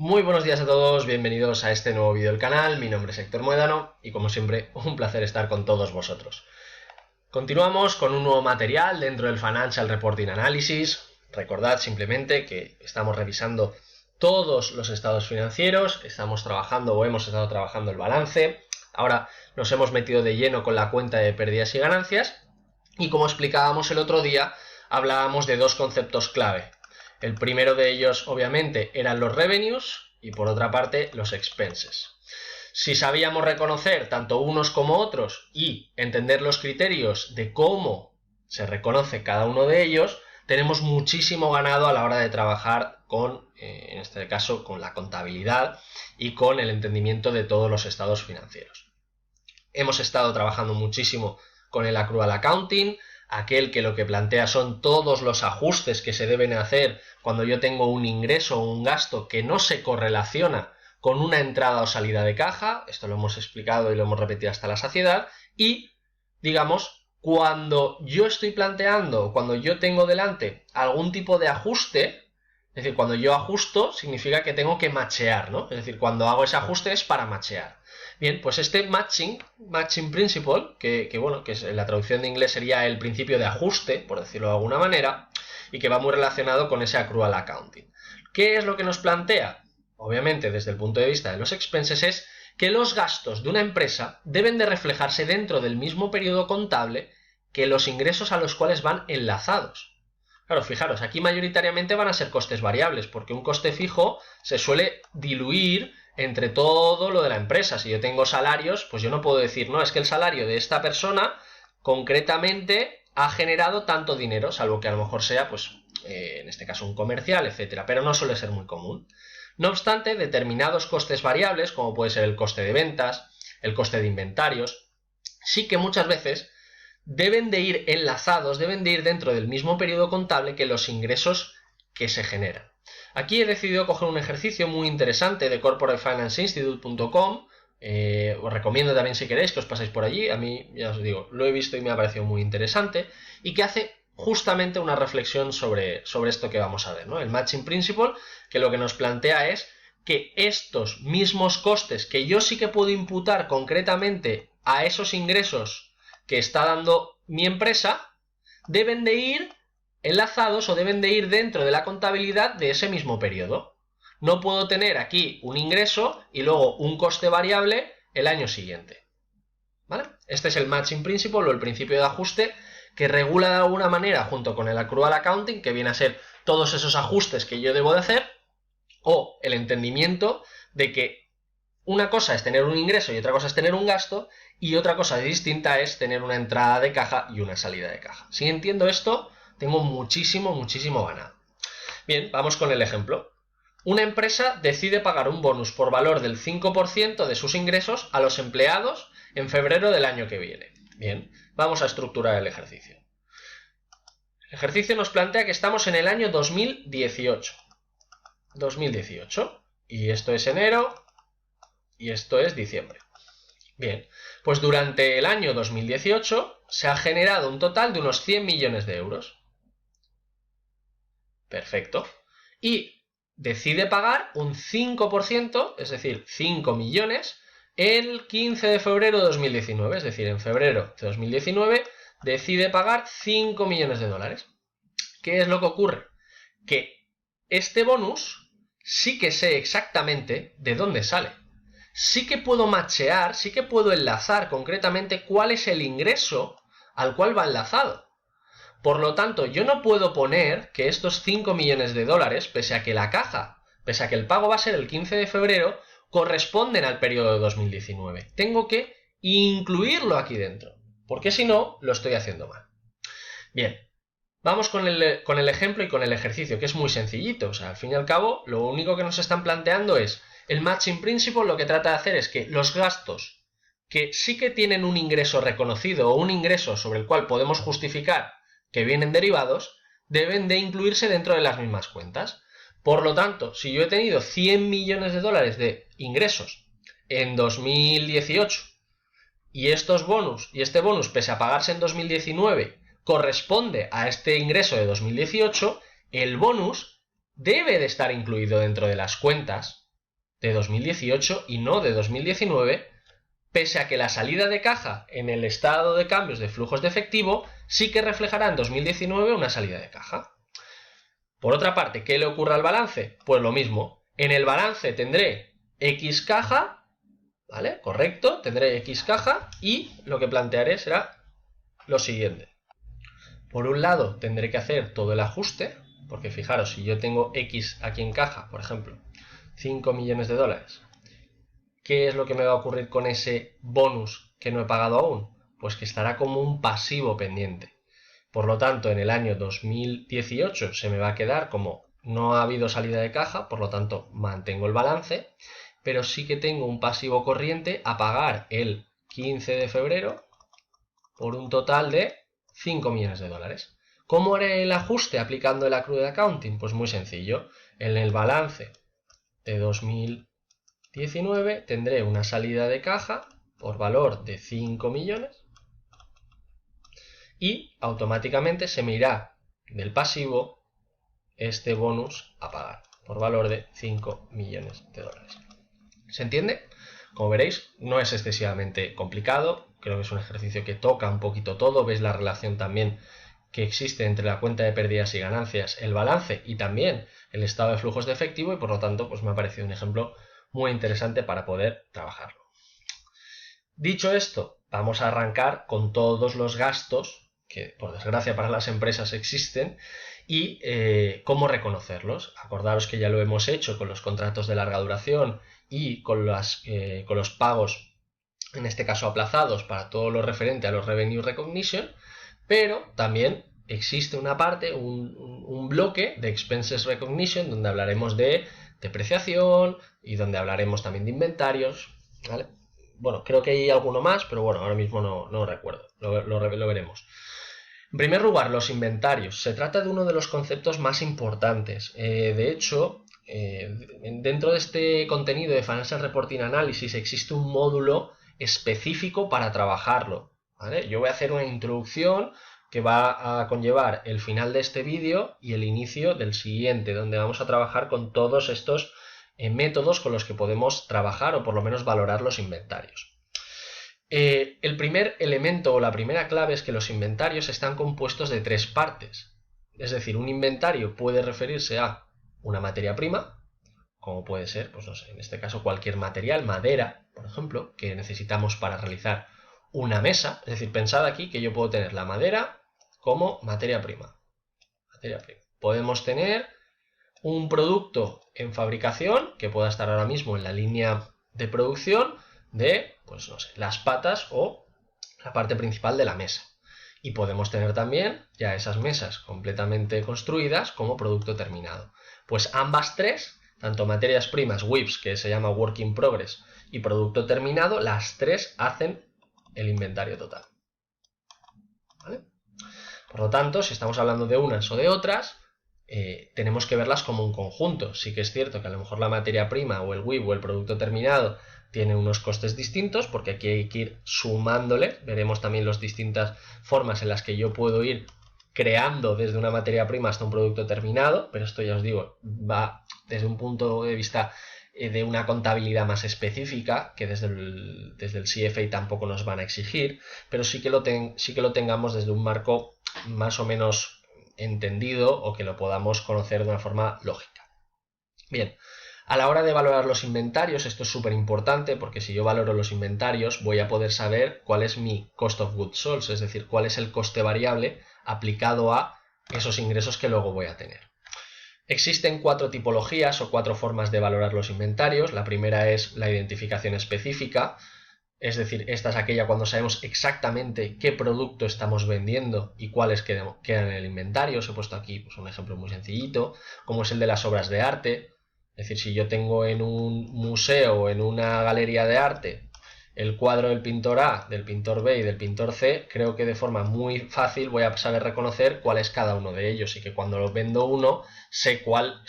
Muy buenos días a todos, bienvenidos a este nuevo vídeo del canal. Mi nombre es Héctor Moedano y como siempre un placer estar con todos vosotros. Continuamos con un nuevo material dentro del Financial Reporting Analysis. Recordad simplemente que estamos revisando todos los estados financieros, estamos trabajando o hemos estado trabajando el balance. Ahora nos hemos metido de lleno con la cuenta de pérdidas y ganancias y como explicábamos el otro día, hablábamos de dos conceptos clave. El primero de ellos, obviamente, eran los revenues y por otra parte los expenses. Si sabíamos reconocer tanto unos como otros y entender los criterios de cómo se reconoce cada uno de ellos, tenemos muchísimo ganado a la hora de trabajar con, en este caso, con la contabilidad y con el entendimiento de todos los estados financieros. Hemos estado trabajando muchísimo con el accrual accounting, aquel que lo que plantea son todos los ajustes que se deben hacer cuando yo tengo un ingreso o un gasto que no se correlaciona con una entrada o salida de caja. Esto lo hemos explicado y lo hemos repetido hasta la saciedad. Y, digamos, cuando yo estoy planteando, cuando yo tengo delante algún tipo de ajuste, es decir, cuando yo ajusto significa que tengo que machear, ¿no? Es decir, cuando hago ese ajuste es para machear. Bien, pues este matching principle, que la traducción de inglés sería el principio de ajuste, por decirlo de alguna manera, y que va muy relacionado con ese accrual accounting. ¿Qué es lo que nos plantea? Obviamente, desde el punto de vista de los expenses, es que los gastos de una empresa deben de reflejarse dentro del mismo periodo contable que los ingresos a los cuales van enlazados. Claro, fijaros, aquí mayoritariamente van a ser costes variables, porque un coste fijo se suele diluir entre todo lo de la empresa. Si yo tengo salarios, pues yo no puedo decir, no, es que el salario de esta persona concretamente ha generado tanto dinero, salvo que a lo mejor sea, pues, en este caso un comercial, etcétera, pero no suele ser muy común. No obstante, determinados costes variables, como puede ser el coste de ventas, el coste de inventarios, sí que muchas veces deben de ir enlazados, deben de ir dentro del mismo periodo contable que los ingresos que se generan. Aquí he decidido coger un ejercicio muy interesante de corporatefinanceinstitute.com. Os recomiendo también si queréis que os paséis por allí. A mí, ya os digo, lo he visto y me ha parecido muy interesante y que hace justamente una reflexión sobre esto que vamos a ver, ¿no? El matching principle, que lo que nos plantea es que estos mismos costes que yo sí que puedo imputar concretamente a esos ingresos que está dando mi empresa, deben de ir enlazados o deben de ir dentro de la contabilidad de ese mismo periodo. No puedo tener aquí un ingreso y luego un coste variable el año siguiente. ¿Vale? Este es el matching principle o el principio de ajuste que regula de alguna manera junto con el accrual accounting, que viene a ser todos esos ajustes que yo debo de hacer, o el entendimiento de que una cosa es tener un ingreso y otra cosa es tener un gasto, y otra cosa distinta es tener una entrada de caja y una salida de caja. Si entiendo esto, tengo muchísimo ganado. Bien, vamos con el ejemplo. Una empresa decide pagar un bonus por valor del 5% de sus ingresos a los empleados en febrero del año que viene. Bien, vamos a estructurar el ejercicio. El ejercicio nos plantea que estamos en el año 2018. 2018. Y esto es enero y esto es diciembre. Bien, pues durante el año 2018 se ha generado un total de unos 100 millones de euros. Perfecto. Y decide pagar un 5%, es decir, 5 millones, el 15 de febrero de 2019. Es decir, en febrero de 2019 decide pagar 5 millones de dólares. ¿Qué es lo que ocurre? Que este bonus sí que sé exactamente de dónde sale. Sí que puedo machear, sí que puedo enlazar concretamente cuál es el ingreso al cual va enlazado. Por lo tanto, yo no puedo poner que estos 5 millones de dólares, pese a que la caja, pese a que el pago va a ser el 15 de febrero, corresponden al periodo de 2019. Tengo que incluirlo aquí dentro, porque si no, lo estoy haciendo mal. Bien, vamos con el ejemplo y con el ejercicio, que es muy sencillito. O sea, al fin y al cabo, lo único que nos están planteando es el matching principle. Lo que trata de hacer es que los gastos que sí que tienen un ingreso reconocido o un ingreso sobre el cual podemos justificar que vienen derivados, deben de incluirse dentro de las mismas cuentas. Por lo tanto, si yo he tenido 100 millones de dólares de ingresos en 2018 y estos bonus, y este bonus, pese a pagarse en 2019, corresponde a este ingreso de 2018, el bonus debe de estar incluido dentro de las cuentas de 2018 y no de 2019, pese a que la salida de caja en el estado de cambios de flujos de efectivo sí que reflejará en 2019 una salida de caja. Por otra parte, ¿qué le ocurre al balance? Pues lo mismo. En el balance tendré X caja, ¿vale? Correcto, tendré X caja y lo que plantearé será lo siguiente. Por un lado, tendré que hacer todo el ajuste, porque fijaros, si yo tengo X aquí en caja, por ejemplo, 5 millones de dólares, ¿qué es lo que me va a ocurrir con ese bonus que no he pagado aún? Pues que estará como un pasivo pendiente. Por lo tanto, en el año 2018 se me va a quedar como no ha habido salida de caja, por lo tanto mantengo el balance, pero sí que tengo un pasivo corriente a pagar el 15 de febrero por un total de 5 millones de dólares. ¿Cómo haré el ajuste aplicando el accrued accounting? Pues muy sencillo. En el balance de 2019 tendré una salida de caja por valor de 5 millones y automáticamente se me irá del pasivo este bonus a pagar por valor de 5 millones de dólares. ¿Se entiende? Como veréis, no es excesivamente complicado, creo que es un ejercicio que toca un poquito todo, veis la relación también que existe entre la cuenta de pérdidas y ganancias, el balance y también el estado de flujos de efectivo y por lo tanto pues me ha parecido un ejemplo muy interesante para poder trabajarlo. Dicho esto, vamos a arrancar con todos los gastos que por desgracia para las empresas existen y cómo reconocerlos. Acordaros que ya lo hemos hecho con los contratos de larga duración y con los pagos, en este caso aplazados, para todo lo referente a los revenue recognition, pero también existe una parte, un bloque de expenses recognition donde hablaremos de depreciación y donde hablaremos también de inventarios, ¿vale? Bueno, creo que hay alguno más, pero bueno, ahora mismo no recuerdo, lo veremos. En primer lugar, los inventarios. Se trata de uno de los conceptos más importantes. De hecho, dentro de este contenido de Financial Reporting Analysis existe un módulo específico para trabajarlo, ¿vale? Yo voy a hacer una introducción que va a conllevar el final de este vídeo y el inicio del siguiente, donde vamos a trabajar con todos estos métodos con los que podemos trabajar o por lo menos valorar los inventarios. El primer elemento o la primera clave es que los inventarios están compuestos de 3 partes. Es decir, un inventario puede referirse a una materia prima, como puede ser, pues no sé, en este caso cualquier material, madera, por ejemplo, que necesitamos para realizar una mesa. Es decir, pensad aquí que yo puedo tener la madera como materia prima. Podemos tener un producto en fabricación que pueda estar ahora mismo en la línea de producción de, pues no sé, las patas o la parte principal de la mesa. Y podemos tener también ya esas mesas completamente construidas como producto terminado. Pues ambas tres, tanto materias primas, WIPs, que se llama Work in Progress, y producto terminado, las tres hacen el inventario total. ¿Vale? Por lo tanto, si estamos hablando de unas o de otras, tenemos que verlas como un conjunto. Sí que es cierto que a lo mejor la materia prima o el WIP o el producto terminado tiene unos costes distintos porque aquí hay que ir sumándole. Veremos también las distintas formas en las que yo puedo ir creando desde una materia prima hasta un producto terminado, pero esto ya os digo, va desde un punto de vista de una contabilidad más específica, que desde el CFA tampoco nos van a exigir, pero sí que lo tengamos desde un marco más o menos entendido o que lo podamos conocer de una forma lógica. Bien, a la hora de valorar los inventarios, esto es súper importante porque si yo valoro los inventarios voy a poder saber cuál es mi cost of goods sold, es decir, cuál es el coste variable aplicado a esos ingresos que luego voy a tener. Existen 4 tipologías o 4 formas de valorar los inventarios. La primera es la identificación específica, es decir, esta es aquella cuando sabemos exactamente qué producto estamos vendiendo y cuáles quedan en el inventario. Os he puesto aquí pues, un ejemplo muy sencillito, como es el de las obras de arte. Es decir, si yo tengo en un museo o en una galería de arte el cuadro del pintor A, del pintor B y del pintor C, creo que de forma muy fácil voy a saber reconocer cuál es cada uno de ellos y que cuando lo vendo uno sé cuál,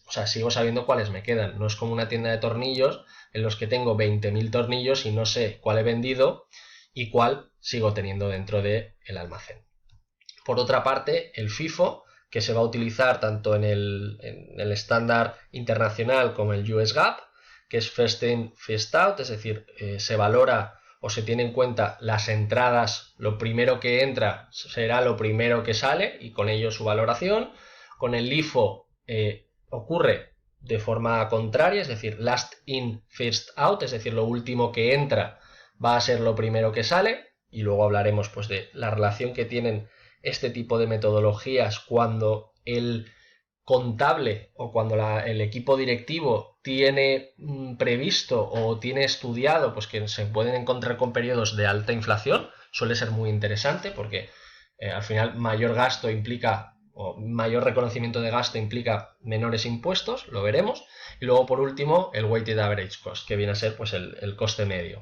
o sea, sigo sabiendo cuáles me quedan. No es como una tienda de tornillos en los que tengo 20.000 tornillos y no sé cuál he vendido y cuál sigo teniendo dentro del almacén. Por otra parte, el FIFO, que se va a utilizar tanto en el estándar internacional como el US GAAP, que es first in, first out, es decir, se valora o se tiene en cuenta las entradas, lo primero que entra será lo primero que sale y con ello su valoración. Con el LIFO ocurre de forma contraria, es decir, last in, first out, es decir, lo último que entra va a ser lo primero que sale, y luego hablaremos pues de la relación que tienen este tipo de metodologías cuando el contable o cuando el equipo directivo tiene previsto o tiene estudiado pues que se pueden encontrar con periodos de alta inflación. Suele ser muy interesante porque al final mayor gasto implica o mayor reconocimiento de gasto implica menores impuestos, lo veremos. Y luego por último el weighted average cost, que viene a ser pues el coste medio.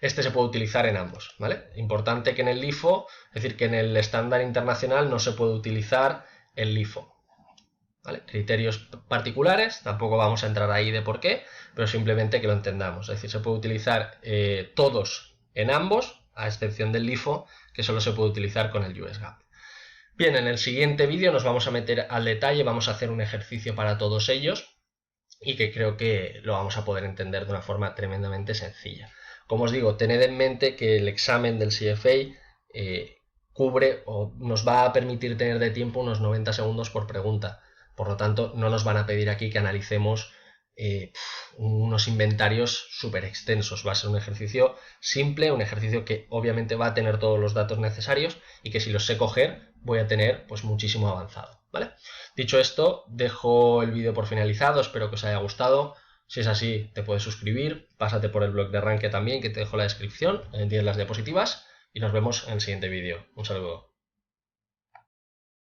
Este se puede utilizar en ambos, ¿vale? Importante que en el LIFO, es decir, que en el estándar internacional no se puede utilizar el LIFO, ¿vale? Criterios particulares, tampoco vamos a entrar ahí de por qué, pero simplemente que lo entendamos. Es decir, se puede utilizar todos en ambos, a excepción del LIFO, que solo se puede utilizar con el US GAAP. Bien, en el siguiente vídeo nos vamos a meter al detalle, vamos a hacer un ejercicio para todos ellos y que creo que lo vamos a poder entender de una forma tremendamente sencilla. Como os digo, tened en mente que el examen del CFA cubre o nos va a permitir tener de tiempo unos 90 segundos por pregunta. Por lo tanto, no nos van a pedir aquí que analicemos unos inventarios súper extensos. Va a ser un ejercicio simple, un ejercicio que obviamente va a tener todos los datos necesarios y que si los sé coger voy a tener pues muchísimo avanzado, ¿vale? Dicho esto, dejo el vídeo por finalizado, espero que os haya gustado. Si es así, te puedes suscribir, pásate por el blog de Rankia también, que te dejo en la descripción, tienes las diapositivas y nos vemos en el siguiente vídeo. Un saludo.